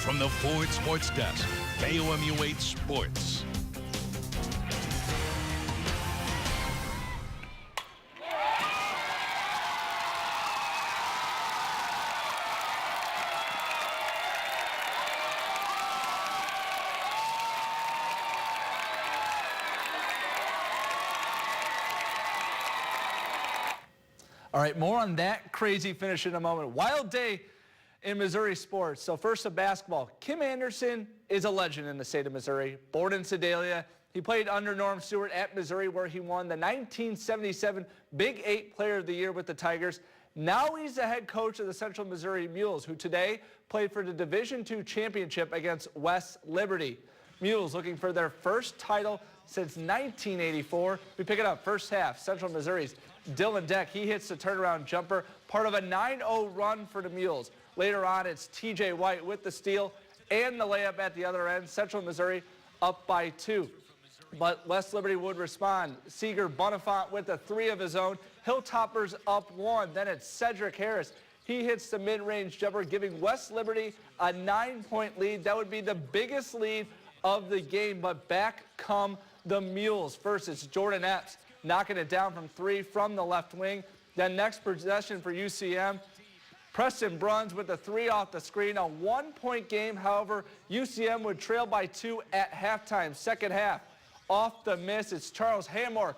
from the Ford Sports Desk, KOMU 8 Sports. All right, more on that crazy finish in a moment. Wild day in Missouri sports. So first to basketball. Kim Anderson is a legend in the state of Missouri. Born in Sedalia, he played under Norm Stewart at Missouri, where he won the 1977 Big 8 Player of the Year with the Tigers. Now he's the head coach of the Central Missouri Mules, who today played for the Division II championship against West Liberty. Mules looking for their first title since 1984. We pick it up first half. Central Missouri's Dylan Deck, he hits the turnaround jumper, part of a 9-0 run for the Mules. Later on, it's TJ White with the steal and the layup at the other end. Central Missouri up by 2. But West Liberty would respond. Seeger Bonifant with a 3 of his own. Hilltoppers up 1. Then it's Cedric Harris. He hits the mid-range jumper, giving West Liberty a 9-point lead. That would be the biggest lead of the game, but back come the Mules. First, it's Jordan Epps knocking it down from 3 from the left wing. Then next possession for UCM, Preston Bruns with the 3 off the screen. A 1-point game, however, UCM would trail by 2 at halftime. Second half, off the miss, it's Charles Hamork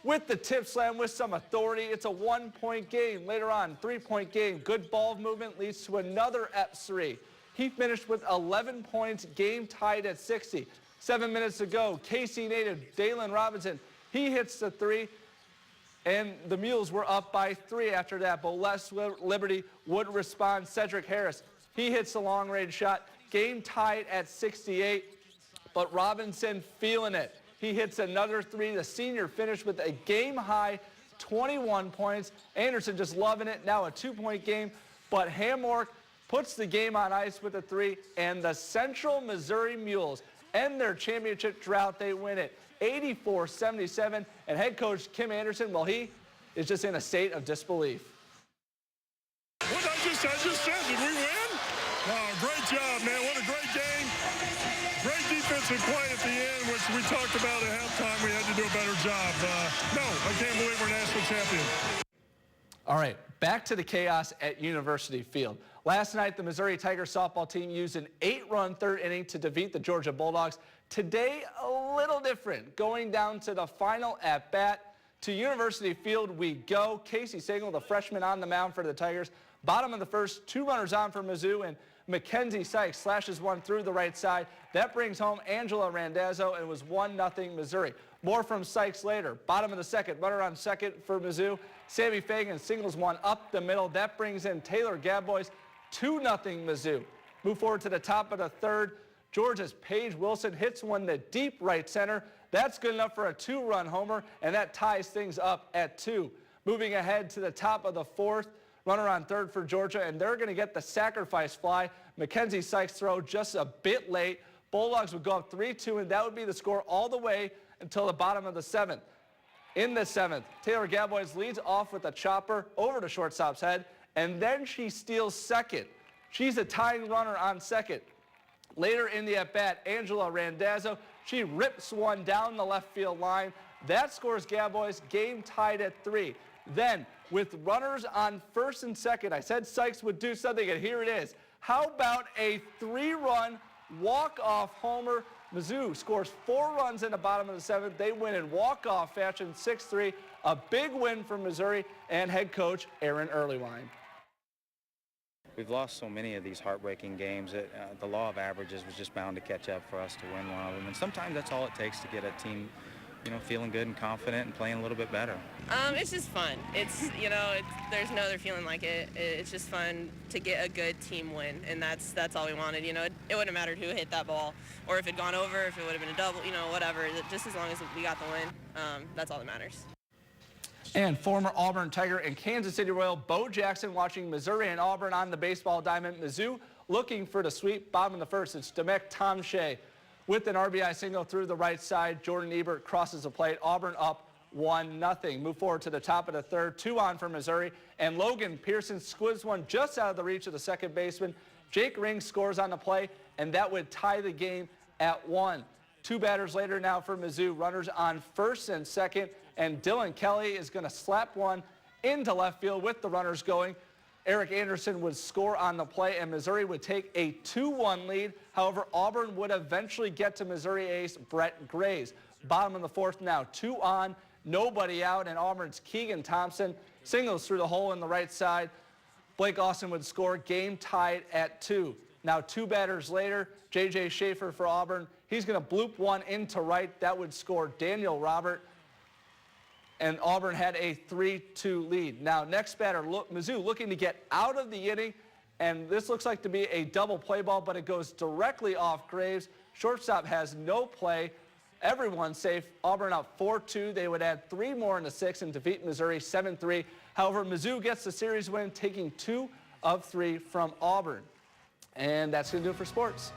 with the tip slam with some authority. It's a 1-point game. Later on, 3-point game. Good ball movement leads to another Epps 3. He finished with 11 points, game tied at 60. 7 minutes ago, KC native Dalen Robinson, he hits the 3, and the Mules were up by 3 after that, but West Liberty would respond. Cedric Harris, he hits the long-range shot, game tied at 68, but Robinson feeling it. He hits another 3. The senior finished with a game-high 21 points. Anderson just loving it, now a 2-point game, but Hamork puts the game on ice with a 3, and the Central Missouri Mules end their championship drought. They win it 84-77, and head coach Kim Anderson, well, he is just in a state of disbelief. What I just said, did we win? Oh, great job, man. What a great game. Great defensive play at the end, which we talked about at halftime. We had to do a better job. No, I can't believe we're national champions. All right, back to the chaos at University Field. Last night, the Missouri Tigers softball team used an 8-run third inning to defeat the Georgia Bulldogs. Today, a little different. Going down to the final at-bat. To University Field we go. Casey Sagal, the freshman on the mound for the Tigers. Bottom of the first, 2 runners on for Mizzou, and Mackenzie Sykes slashes one through the right side. That brings home Angela Randazzo, and it was 1-0 Missouri. More from Sykes later. Bottom of the second, runner on second for Mizzou. Sammy Fagan singles one up the middle. That brings in Taylor Gadbois, 2-0 Mizzou. Move forward to the top of the third. Georgia's Paige Wilson hits one to deep right center. That's good enough for a 2-run homer, and that ties things up at 2. Moving ahead to the top of the fourth, runner on third for Georgia, and they're going to get the sacrifice fly. Mackenzie Sykes' throw just a bit late. Bulldogs would go up 3-2, and that would be the score all the way until the bottom of the 7th. In the 7th, Taylor Gadbois leads off with a chopper over to shortstop's head, and then she steals second. She's a tying runner on second. Later in the at-bat, Angela Randazzo, she rips one down the left field line. That scores Gadbois, game tied at 3. Then, with runners on first and second, I said Sykes would do something, and here it is. How about a 3-run walk-off homer? Mizzou scores 4 runs in the bottom of the 7th. They win in walk-off fashion, 6-3. A big win for Missouri and head coach Aaron Earlywine. We've lost so many of these heartbreaking games that the law of averages was just bound to catch up for us to win one of them. And sometimes that's all it takes to get a team, feeling good and confident and playing a little bit better. It's just fun. There's no other feeling like it. It's just fun to get a good team win, and that's all we wanted. It wouldn't have mattered who hit that ball or if it had gone over, if it would have been a double, whatever. Just as long as we got the win, that's all that matters. And former Auburn Tiger and Kansas City Royal Bo Jackson watching Missouri and Auburn on the baseball diamond. Mizzou looking for the sweep. Bottom of the first, it's Demek Tomshay with an RBI single through the right side. Jordan Ebert crosses the plate. Auburn up 1-0. Move forward to the top of the third. 2 on for Missouri. And Logan Pearson squibs one just out of the reach of the second baseman. Jake Ring scores on the play, and that would tie the game at 1. 2 batters later now for Mizzou. Runners on first and second, and Dylan Kelly is going to slap one into left field with the runners going. Eric Anderson would score on the play, and Missouri would take a 2-1 lead. However, Auburn would eventually get to Missouri ace Brett Graves. Bottom of the 4th now, 2 on, nobody out, and Auburn's Keegan Thompson singles through the hole in the right side. Blake Austin would score, game tied at 2. Now 2 batters later, J.J. Schaefer for Auburn. He's going to bloop one into right. That would score Daniel Robert. And Auburn had a 3-2 lead. Now next batter, Mizzou looking to get out of the inning. And this looks like to be a double play ball, but it goes directly off Graves. Shortstop has no play. Everyone's safe. Auburn out 4-2. They would add 3 more in the 6th and defeat Missouri 7-3. However, Mizzou gets the series win, taking 2 of 3 from Auburn. And that's going to do it for sports.